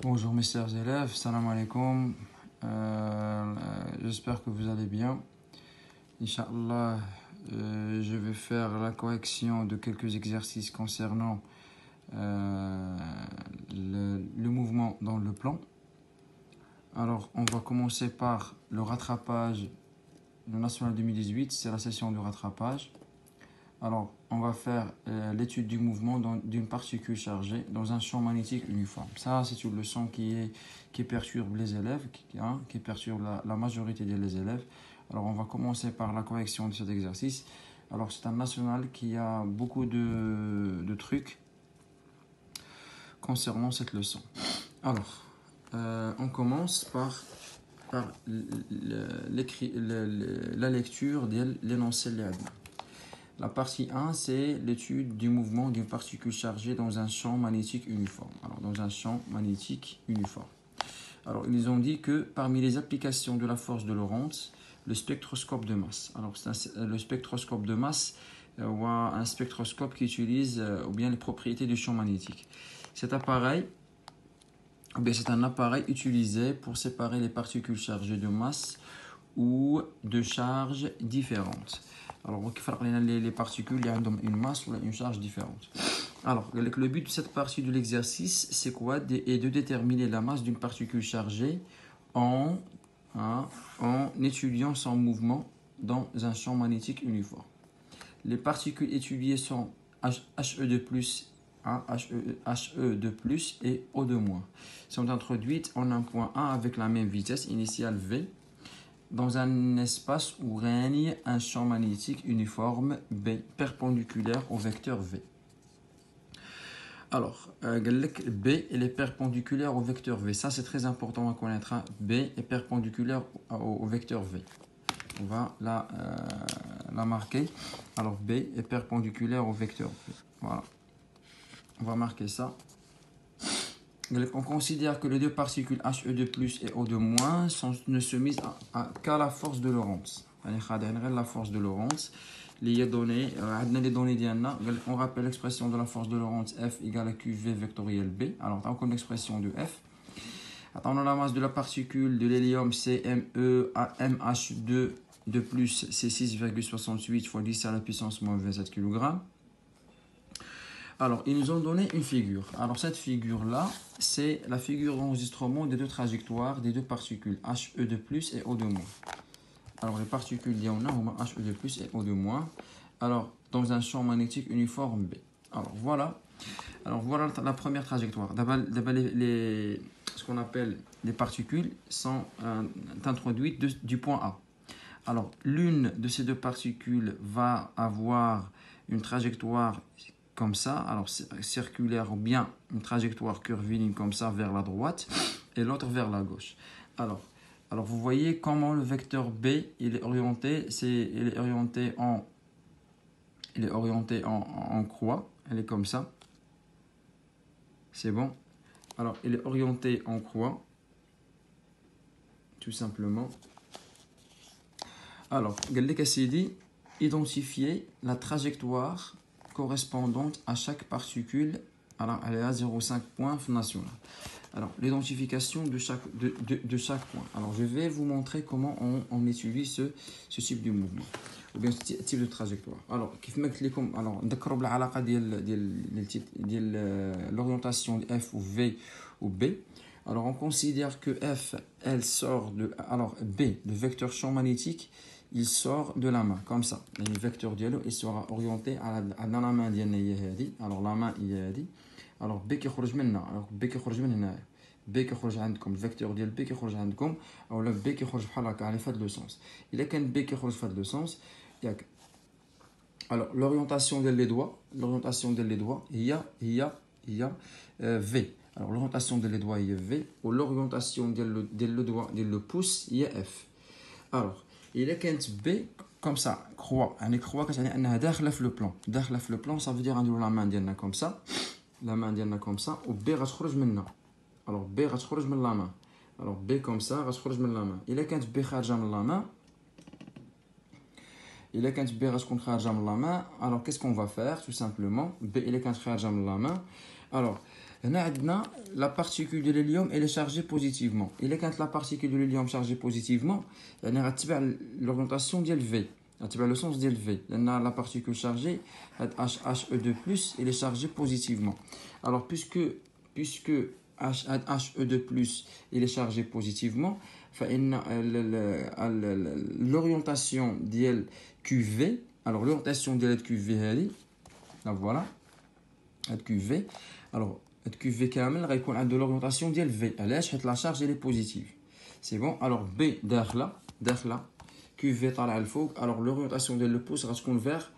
Bonjour mes chers élèves, salam alaikum. J'espère que vous allez bien. Inch'Allah, je vais faire la correction de quelques exercices concernant le mouvement dans le plan. Alors, on va commencer par le rattrapage, le national 2018, c'est la session de rattrapage. Alors, on va faire l'étude du mouvement d'une particule chargée dans un champ magnétique uniforme. Ça, c'est une leçon qui perturbe les élèves, qui perturbe la majorité des élèves. Alors, on va commencer par la correction de cet exercice. Alors, c'est un national qui a beaucoup de trucs concernant cette leçon. Alors, on commence par la lecture de l'énoncé de l'admin. La partie 1, c'est l'étude du mouvement d'une particule chargée dans un champ magnétique uniforme. Alors, dans un champ magnétique uniforme. Alors, ils ont dit que parmi les applications de la force de Lorentz, le spectroscope de masse. Alors, le spectroscope de masse ou un spectroscope qui utilise ou bien les propriétés du champ magnétique. Cet appareil, c'est un appareil utilisé pour séparer les particules chargées de masse ou de charges différentes. Alors, les particules ont une masse ou une charge différente. Alors, le but de cette partie de l'exercice, c'est quoi? Est de déterminer la masse d'une particule chargée en étudiant son mouvement dans un champ magnétique uniforme. Les particules étudiées sont He2+, He2+, et O2-. Sont introduites en un point A avec la même vitesse initiale V dans un espace où règne un champ magnétique uniforme B perpendiculaire au vecteur V. Alors, B est perpendiculaire au vecteur V. Ça, c'est très important à connaître. B est perpendiculaire au vecteur V. On va la marquer. Alors, B est perpendiculaire au vecteur V. Voilà. On va marquer ça. On considère que les deux particules He2+ et O2- ne se misent qu'à la force de Lorentz. La force de Lorentz. Les données on rappelle l'expression de la force de Lorentz F égale à QV vectoriel B. Alors, on connaît l'expression de F. On a la masse de la particule de l'hélium CME à MH2 de plus, c'est 6,68 fois 10 à la puissance moins 27 kg. Alors, ils nous ont donné une figure. Alors, cette figure-là, c'est la figure d'enregistrement des deux trajectoires des deux particules He2+ et O2-. Alors, les particules, il y en a He2+ et O2-. Alors, dans un champ magnétique uniforme B. Alors, voilà la première trajectoire. D'abord, ce qu'on appelle les particules sont introduites du point A. Alors, l'une de ces deux particules va avoir une trajectoire comme ça, alors circulaire ou bien une trajectoire curviligne comme ça vers la droite et l'autre vers la gauche. Alors vous voyez comment le vecteur B il est orienté, il est orienté en croix, elle est comme ça. C'est bon. Alors il est orienté en croix, tout simplement. Alors, dit identifier la trajectoire correspondante à chaque particule. Alors, elle est à 0,5 points national. Alors, l'identification de chaque point. Alors, je vais vous montrer comment on étudie ce type de mouvement ou bien ce type de trajectoire. Alors, l'orientation de F ou V ou B. Alors, on considère que F, elle sort de... Alors, B, le vecteur champ magnétique, il sort de la main, comme ça. Le vecteur dialogue, il sera orienté dans la main ديالنا. Alors, la main, il est dit. Alors, B qui خرج منها. Alors, B qui خرج من هنا. B qui خرج عندكم. الفيكتور ديال B qui خرج عندكم. أو لا B qui خرج بحال هكا على فهاد لو سونس. إلا كان B qui خرج في هاد لو سونس ياك. Alors, l'orientation des doigts, il y a V. Alors, l'orientation des doigts, il y a V. Ou l'orientation des pouces, il y a F. Alors, il est quand B comme ça, croix. Croix, داخله في le plan. داخله في le plan, ça veut dire la main ديالنا comme ça. La main ديالنا comme ça. و B غتخرج منها. Alors, B غتخرج من la main. Alors, B comme ça, غتخرج من la main. Il est quand B خارجه من la main. Il est quand B غتكون خارجه من la main. Alors, qu'est-ce qu'on va faire? Tout simplement, B il est quand خارجه من la main. Alors, La particule de l'hélium elle est chargée positivement. Et quand la particule de l'hélium est chargée positivement, elle a l'orientation de V. Le sens de V. La particule chargée, He2+, elle est chargée positivement. Alors, puisque He2+, il est chargé positivement, l'orientation de QV, alors l'orientation de QV, voilà, QV, alors QV كامل غيكون عنده l'orientation ديال V. علاش؟ حيت la charge elle est positive. C'est bon. Alors B داخله QV طالع الفوق. Alors l'orientation de le pouce غتكون vers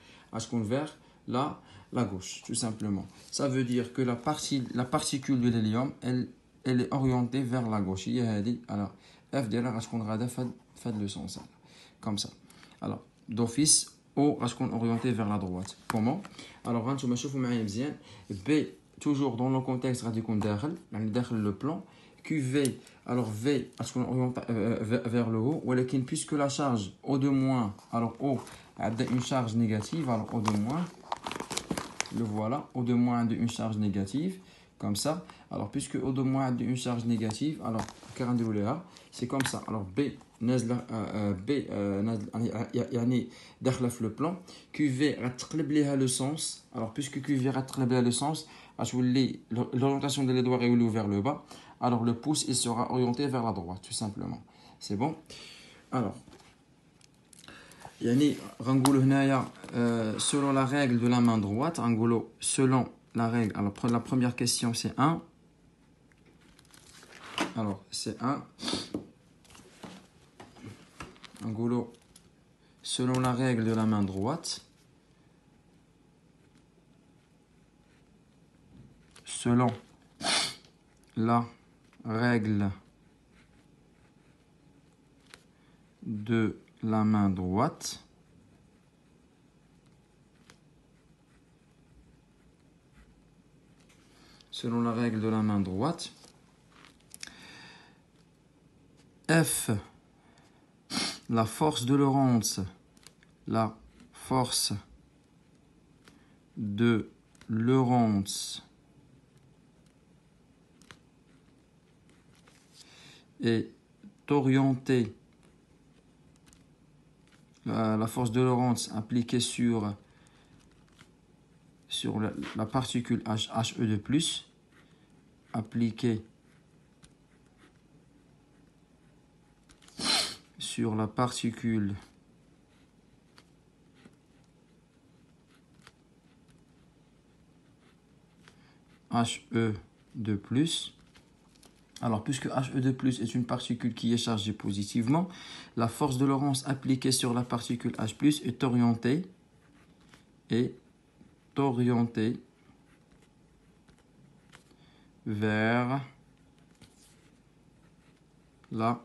la gauche, tout simplement. Ça veut dire que la particule de l'hélium elle est orientée vers la gauche. Alors F ديالها غتكون غاده في le sens comme ça. Alors d'office O غتكون orientée vers la droite. Comment? Alors هانتوما شوفوا معايا مزيان. B toujours dans le contexte غادي يكون داخل le plan. QV, alors V غتكون orientée vers le haut. ولكن puisque la charge O2-, alors O a une charge négative, alors O2-, le voilà, O2- a une charge négative, comme ça. Alors, puisque O2- a une charge négative, alors, c'est comme ça. Alors, B, يعني داخله في le plan. QV غتقلب ليها le sens. Alors, puisque QV غتقلب ليها le sens, l'orientation de les doigts est vers le bas. Alors, le pouce, il sera orienté vers la droite, tout simplement. C'est bon? Alors, يعني غنقولوا هنايا selon la règle de la main droite, غنقولوا selon la règle. Alors la première question c'est 1. Alors c'est 1. غنقولوا selon la règle de la main droite, selon la règle de la main droite, selon la règle de la main droite, F, la force de Lorentz, est orientée, la force de Lorentz appliquée sur la particule He2+, appliquée sur la particule He2+. Alors, puisque He2+ est une particule qui est chargée positivement, la force de Lorentz appliquée sur la particule H+, est orientée vers la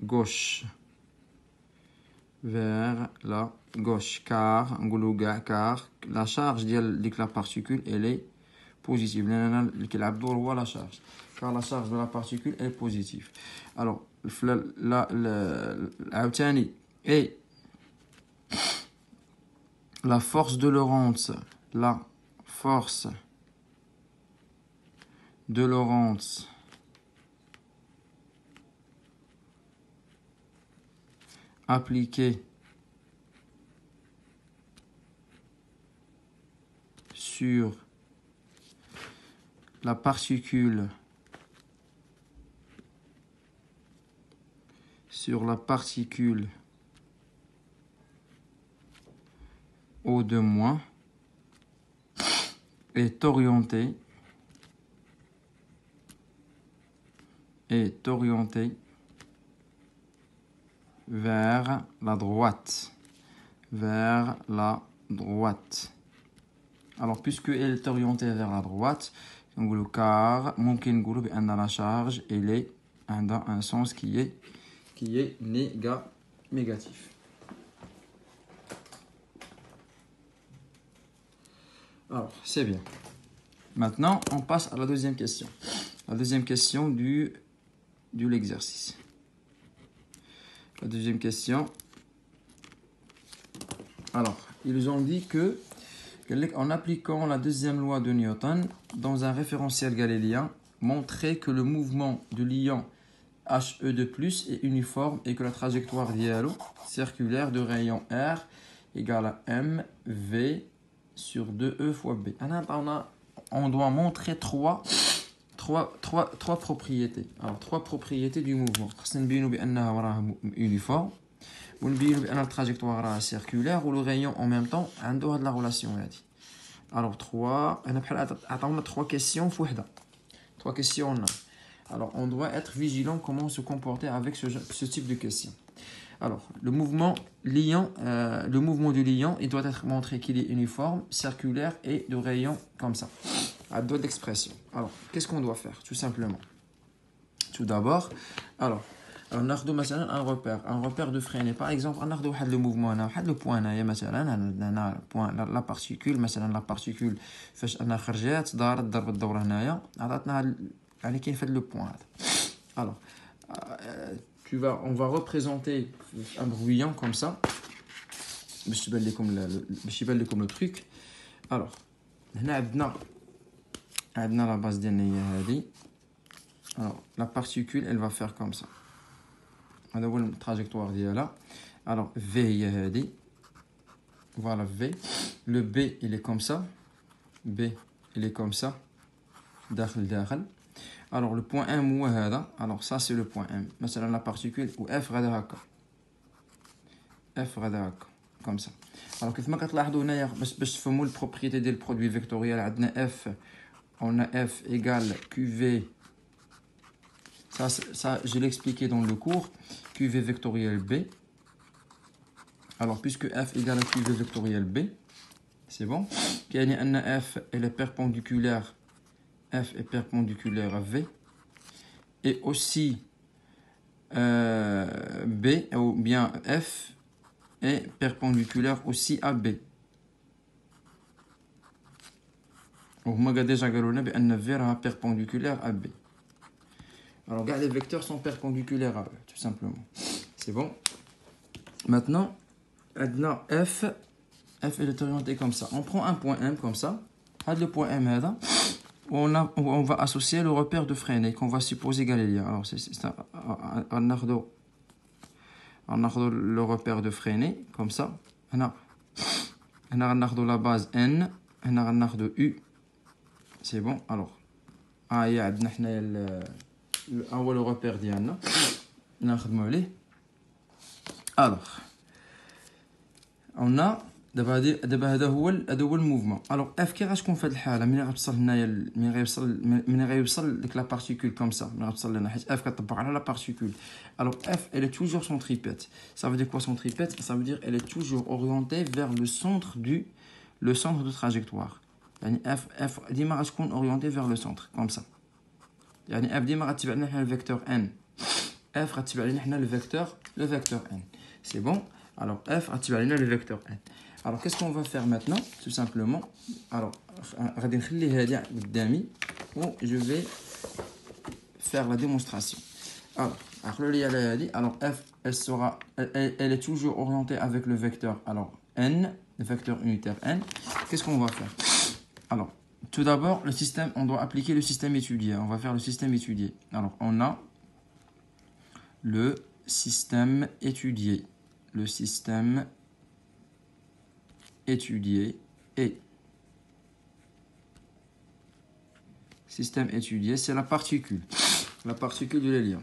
gauche. Car la charge de la particule elle est positive. La charge. Car la charge de la particule est positive. Alors, et la force de Lorentz, appliquée sur la particule O2- est orientée vers la droite. Alors, puisqu'elle est orientée vers la droite, car la charge elle est dans un sens qui est négatif. Alors, c'est bien. Maintenant, on passe à la deuxième question. La deuxième question de l'exercice. La deuxième question. Alors, ils ont dit que En appliquant la deuxième loi de Newton dans un référentiel galiléen, montrer que le mouvement de l'ion HE2+ est uniforme et que la trajectoire dialo circulaire de rayon R égale à mv sur 2e fois b. On doit montrer trois propriétés. Alors, trois propriétés du mouvement. Uniforme. La trajectoire circulaire ou le rayon en même temps a de la relation. Alors, trois questions. Trois questions. Alors, on doit être vigilant comment se comporter avec ce type de questions. Alors, le mouvement du lion, il doit être montré qu'il est uniforme, circulaire et de rayon comme ça. À deux d'expression. Alors, qu'est-ce qu'on doit faire? Tout simplement. Tout d'abord, alors, on a un repère de freiner. Par exemple, on a le mouvement, on a le point, la particule, la particule, le point. Alors, on va représenter un brouillon comme ça. Comme le truc. Alors, on a la base d'énergie. Alors, la particule, elle va faire comme ça. On a la trajectoire là. Alors, V, voilà V. Le B, il est comme ça. B, il est comme ça. Dakhel. Alors, le point M, alors ça, c'est le point M. مثلا la particule, ou F, comme ça. Alors, كيف ما كتلاحظوا هنايا باش تفهموا البروبريتي ديال البرودوي فيكتوريال عندنا F, on a F égale QV. Ça, je l'ai expliqué dans le cours. QV vectoriel B. Alors, puisque F égale à QV vectoriel B, c'est bon. F elle est perpendiculaire. F est perpendiculaire à V. Et aussi B, ou bien F est perpendiculaire aussi à B. On a déjà dit que V est perpendiculaire à B. Alors, regarde, les vecteurs sont perpendiculaires à eux, tout simplement. C'est bon. Maintenant, F est orienté comme ça. On prend un point M comme ça. Le point M, on va associer le repère de freiner qu'on va supposer galilien. Alors, on a le repère de freiner comme ça. On a la base N. On a de U. C'est bon. Alors, il y a le repère d'Yann. Alors, on a دابا هذا هو الموفمون. الوغ اف كي غتكون في هذه الحاله ملي غتوصل هنايا ملي غيوصل ديك لا بارتيكول كوم سا ملي غتوصل لنا حيت اف كطبق على لا بارتيكول. الوغ اف elle est toujours centripète. Ça veut dire quoi centripète? Ça veut dire elle est toujours orientée vers le centre de trajectoire. يعني اف ديما غتكون orientée vers le centre comme ça. يعني اف ديما غتبع لنا حنا الفيكتور ان. اف غتبع لنا حنا le vecteur n. C'est bon. Alors f غتبع لنا le vecteur n. Alors, qu'est-ce qu'on va faire maintenant? Tout simplement. Alors, je vais faire la démonstration. Alors, F, elle est toujours orientée avec le vecteur. Alors, N, le vecteur unitaire N. Qu'est-ce qu'on va faire? Alors, tout d'abord, on doit appliquer le système étudié. On va faire le système étudié. Alors, on a le système étudié. Le système étudié et système étudié, c'est la particule de l'hélium.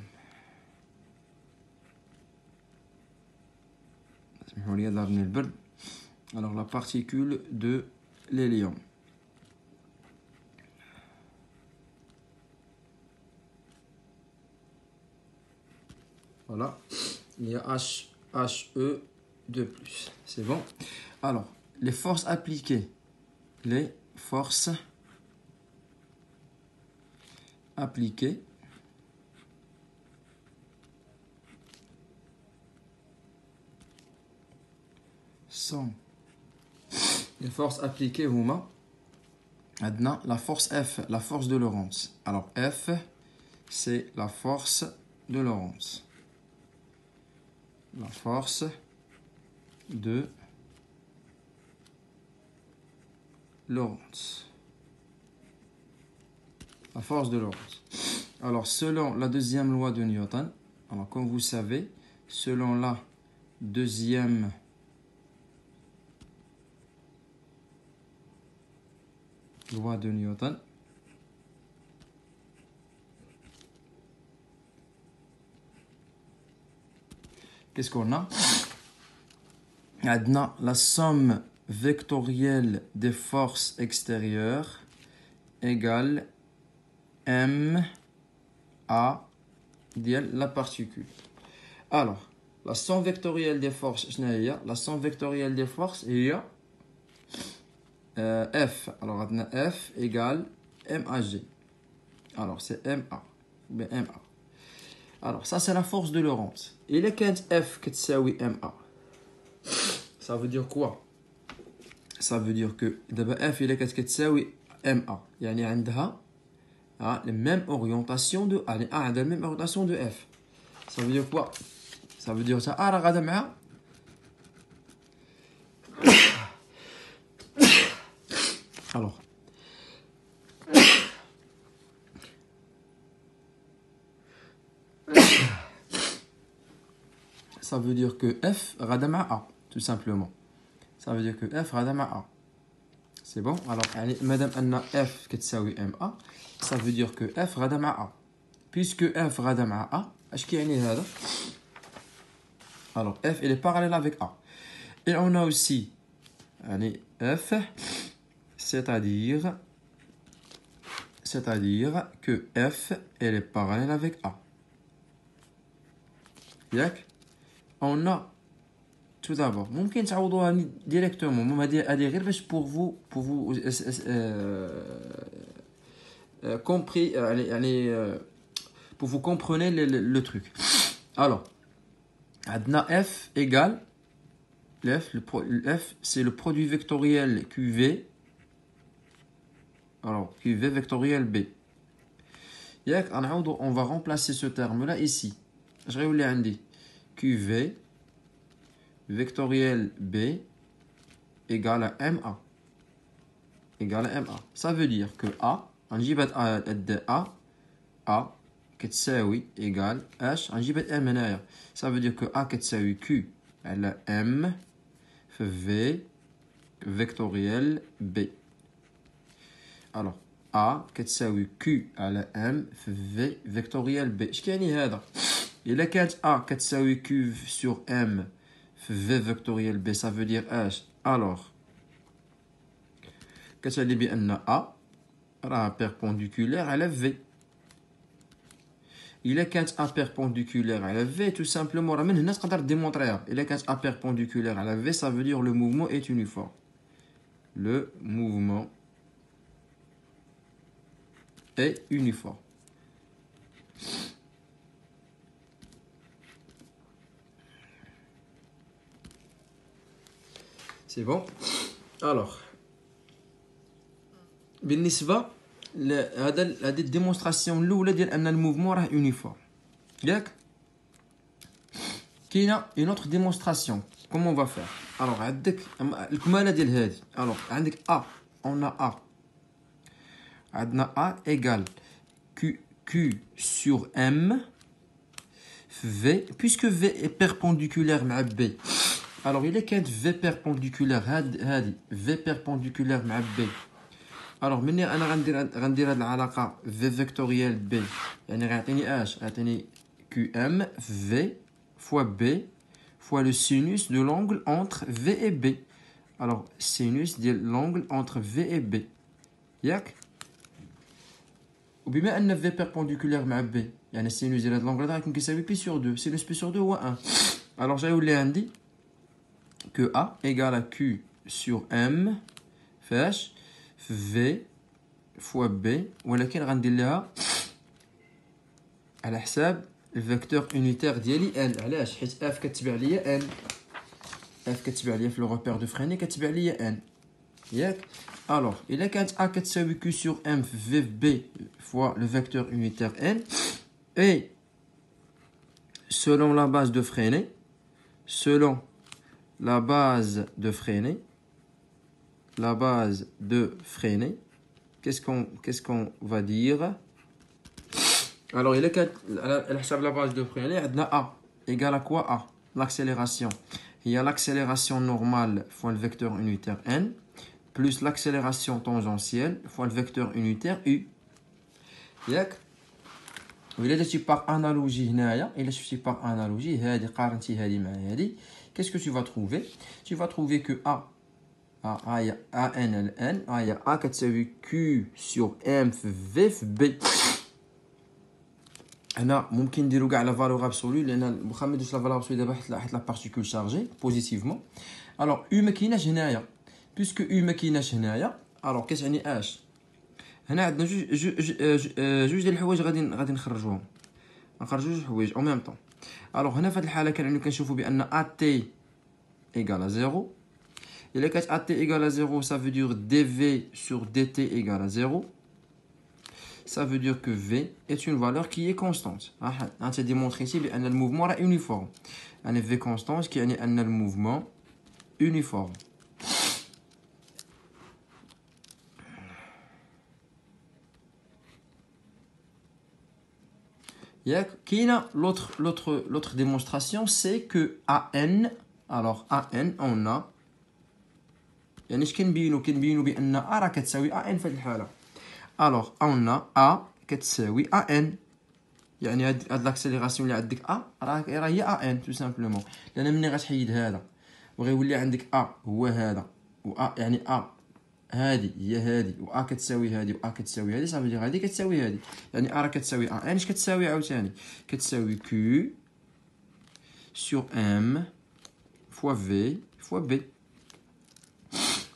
Alors la particule de l'hélium. Voilà, il y a HE2+. C'est bon. Alors, les forces appliquées sont les forces appliquées هما عندنا la force F, la force de Lorentz. Alors F, c'est la force de Lorentz. La force de Lorentz. La force de Lorentz. Alors, selon la deuxième loi de Newton, alors comme vous savez, selon la deuxième loi de Newton, qu'est-ce qu'on a? On a la somme vectorielle des forces extérieures égale ma ديال la particule. Alors, la somme vectorielle des forces, la somme vectorielle des forces, il y a F. Alors, on a F égale MAG. Alors, c'est MA. Bien, MA. Alors, ça, c'est la force de Lorentz. Il est quand F qui تساوي MA. Ça veut dire quoi? Ça veut dire que d'abord F, il est quand qui تساوي MA. يعني عندها la même orientation de A. La même orientation de F. Ça veut dire quoi? Ça veut dire ça. A غادا مع alors ça veut dire que F غادا مع A tout simplement. Ça veut dire que F غادا مع A. C'est bon? Alors madame Anna F كتساوي MA, ça veut dire que F غادا مع A. Puisque F غادا مع A, اش كيعني هذا؟ Alors F il est parallèle avec A. Et on a aussi F, c'est-à-dire que F elle est parallèle avec A. ياك؟ On a tout d'abord ممكن تعوضوها directement. هذه غير باش pour vous compris pour vous comprenez le truc. Alors عندنا F égale F c'est le produit vectoriel QV. Alors QV vectoriel B. ياك on va remplacer ce terme là ici. Je vais vous le dire. QV vectoriel B égale à MA. Égale à MA. Ça veut dire que A, نجيب A كتساوي égale H, نجيب M هنايا. Ça veut dire que A كتساوي Q على M في V vectoriel B. Alors A كتساوي Q على M في V vectoriel B. اش كيعني هذا؟ إلا كانت A كتساوي Q sur M في V vectoriel B, ça veut dire H. Alors كتعني بأن A راه perpendiculaire على V. إلا كانت A perpendiculaire على V, tout simplement راه من هنا تقدر démontrer. إلا كانت A perpendiculaire على V, ça veut dire le mouvement est uniforme. Le mouvement est uniforme. C'est bon? Alors, بالنسبة لهذه الديمونستراسيون الأولى ديال أن الموفمون راه يونيفورم. ياك؟ كاينة une autre démonstration. Comment on va faire? Alors عندك الكمالة ديال هذه. Alors عندك A, on a A. عندنا A égale Q sur M V, puisque V est perpendiculaire مع B. Alors il est كانت V perpendiculaire هذه V perpendiculaire مع B. Alors مني انا غندير هذه العلاقه V vectoriel B, يعني غيعطيني اش؟ غيعطيني QM V fois B fois le sinus de l'angle entre V et B. Alors sinus ديال l'angle entre V et B. ياك؟ وبما ان V perpendiculaire مع B, يعني السينوس ديال هذا l'angle هذا غيكون كيساوي P sur 2. Sinus P sur 2 هو 1. Alors غيولي عندي que A égale à Q sur M فاش V fois B, ولكن غندير لها على حساب الفيكتور يونيتير ديالي n. علاش؟ حيت F كتبع ليا n. F كتبع ليا في لو روبير دو فريني كتبع ليا n. ياك؟ alors إلا كانت A كتساوي Q sur M في V fois le vecteur unitaire n, et selon la base de Freinet, la base de Freinet, qu'est-ce qu'on va dire? Alors, il est la base de Freinet, A égale à quoi A? L'accélération. Il y a l'accélération normale fois le vecteur unitaire n, plus l'accélération tangentielle fois le vecteur unitaire u. ياك وإلا درتي par analogie هنايا إلا شفتي par analogie هذه قارنتي هذه مع هذه qu'est-ce que tu vas trouver? Tu vas trouver que A هي AN N هي A كتساوي Q sur M في V في B. هنا ممكن نديرو كاع لا فالور ابسولو لان واخا ما نديروش لا فالور ابسولو دابا حيت لا بارتيكول شارجي بوزيتيفمون. الوغ U ما كايناش هنايا بيسكو U ما كايناش هنايا الوغ كتعني اش؟ هنا عندنا جوج ديال الحوايج غادي نخرجوهم جوج حوايج او ميم طون. الوغ هنا في هذه الحاله كنشوفوا بان ا تي ايغال 0. الا كانت ا تي ايغال 0 ça veut dire dv sur dt égale à 0. Ça veut dire que V est une valeur qui est constante. On a démontré ici que le mouvement est uniforme. Un V constante qui est un mouvement uniforme. L'autre démonstration, c'est que AN, alors AN, on a يعني اش كنبينو بان A راه كتساوي AN في هذه الحالة. Alors, on a A كتساوي AN. يعني هاد لاكسيليراسيون اللي عندك A راه هي AN tout simplement. لأن ملي غتحيد هذا وغيولي عندك A هو هذا و A يعني A هادي هي هادي و A كتساوي هادي و A كتساوي هادي صافي هادي كتساوي هادي. يعني A راه كتساوي AN اش كتساوي عاوتاني؟ كتساوي Q sur M fois V fois B.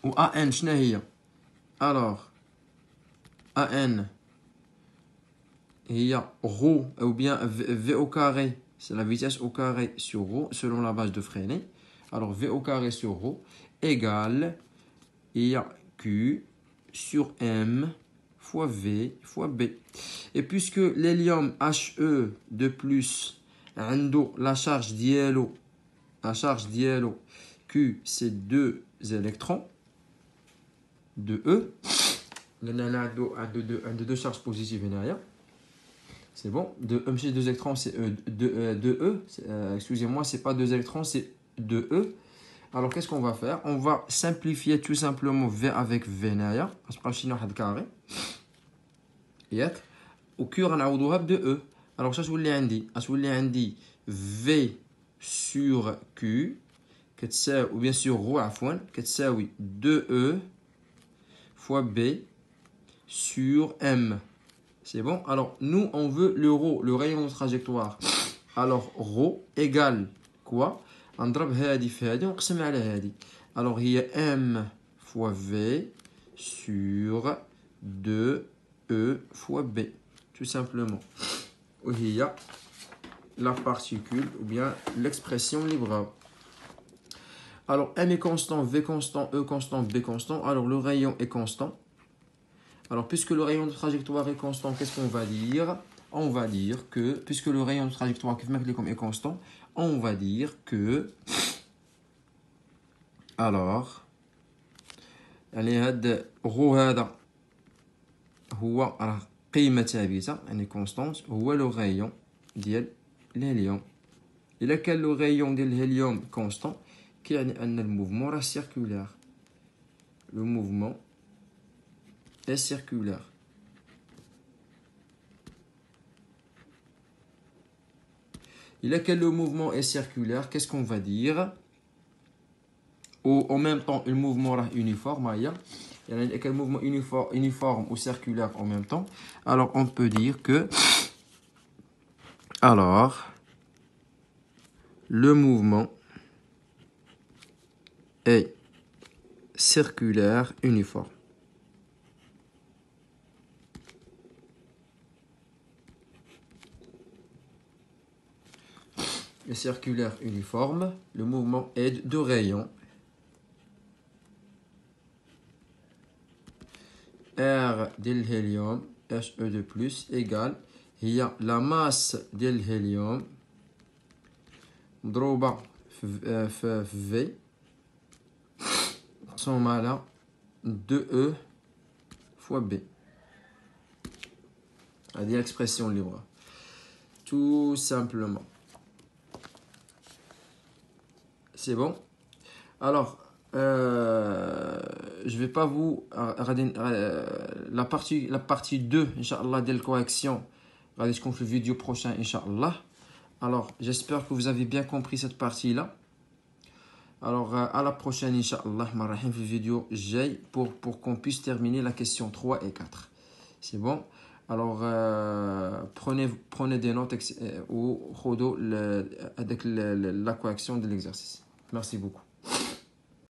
و AN شنو هي؟ alors AN il y a ρ ou bien V au carré, c'est la vitesse au carré sur ρ selon la base de Freinet. Alors V au carré sur ρ égale il y a Q sur M fois V fois B. Et puisque l'hélium He de plus la charge diélo Q c'est 2 électrons de E. deux charges positives derrière. C'est bon. Chez 2 électrons, c'est de E. Excusez-moi, c'est pas 2 électrons, c'est 2E. Alors, qu'est-ce qu'on va faire? On va simplifier tout simplement V avec V derrière. Parce que je vais carré. Au Q, on a 2E. Alors, ça, je vous l'ai dit. V sur Q, ou bien sur ρ, c'est 2E fois B sur M. C'est bon? Alors, nous, on veut le ρ, le rayon de trajectoire. Alors, ρ égale quoi? نضرب هادي في هادي ونقسم على هادي. Alors, il y a M fois V sur 2E fois B. Tout simplement. Il y a la particule ou bien l'expression libre. Alors, M est constant, V constant, E constant, B constant. Alors, le rayon est constant. Alors, puisque le rayon de trajectoire est constant, qu'est-ce qu'on va dire? On va dire que, puisque le rayon de trajectoire est constant, on va dire que, alors, هاد رو هذا هو راه قيمة ثابتة يعني constante هو لو rayon ديال الهيليوم. إلا كان لو rayon ديال الهيليوم constant كيعني أن الموفمون راه circulaire. Le mouvement est circulaire. Et là que le mouvement est circulaire, qu'est-ce qu'on va dire? En même temps, le mouvement est uniforme. Il y a un mouvement uniforme ou circulaire en même temps. Alors, on peut dire que le mouvement est circulaire uniforme. Le circulaire uniforme, le mouvement est de rayon. R de l'hélium, He de plus, égale, il y a la masse de l'hélium, droba V, son malin, 2E fois B. C'est-à-dire expression libre. Tout simplement. C'est bon? Alors, je vais pas vous... la partie 2, Inch'Allah, de la correction, va être le vidéo prochain, Inch'Allah. Alors, j'espère que vous avez bien compris cette partie-là. Alors, à la prochaine, Inch'Allah, marahim, vidéo J pour qu'on puisse terminer la question 3 et 4. C'est bon? Alors, prenez des notes ou avec la correction de l'exercice. Merci beaucoup.